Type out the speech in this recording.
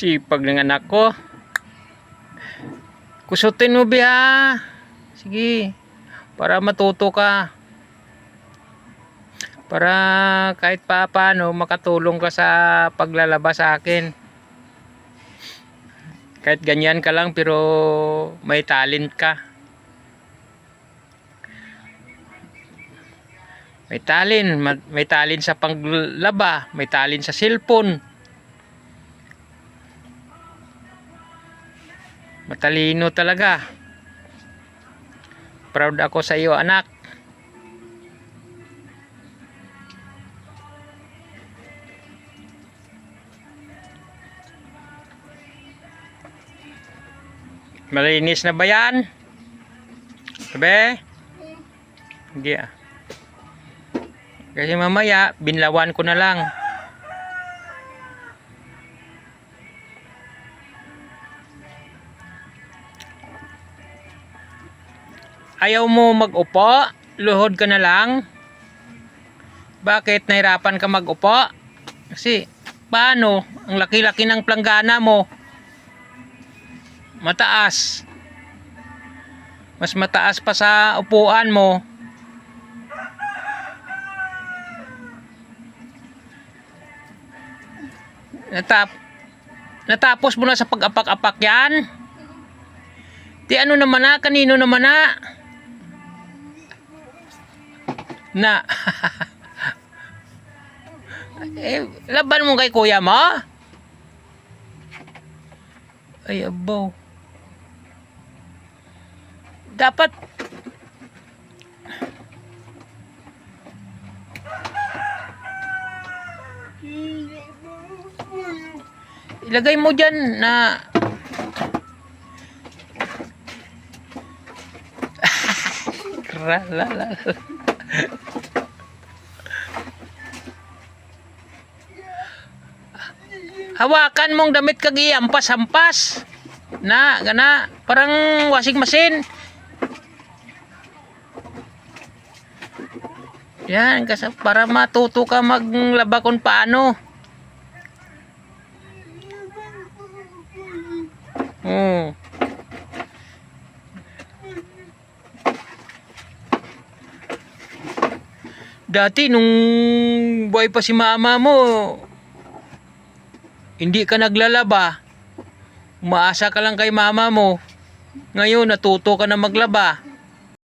Sipag ng anak ko. Kusutin mo biha. Sige. Para matuto ka. Para kahit paano makatulong ka sa paglalaba sa akin. Kahit ganyan ka lang pero may talent ka. May talent sa panglaba, may talent sa cellphone. Matalino talaga. Proud ako sa iyo, anak. Malinis na ba yan? Sabi? Hindi ah. Kasi mamaya, binlawan ko na lang. Ayaw mo mag-upo? Luhod ka na lang? Bakit nahirapan ka mag-upo? Kasi, paano? Ang laki-laki ng planggana mo. Mataas. Mas mataas pa sa upuan mo. Natapos mo na sa pag-apak-apak yan? Di ano naman na? Kanino naman na? Na. Laban mo kay kuya mo? Ay, abaw. Dapat ilagay mo dyan na hawakan mong damit kag iampas-ampas na gana parang washing machine. Yan kasi para matuto ka maglaba kung paano. Dati nung buhay pa si mama mo, hindi ka naglalaba. Umaasa ka lang kay mama mo. Ngayon natuto ka na maglaba.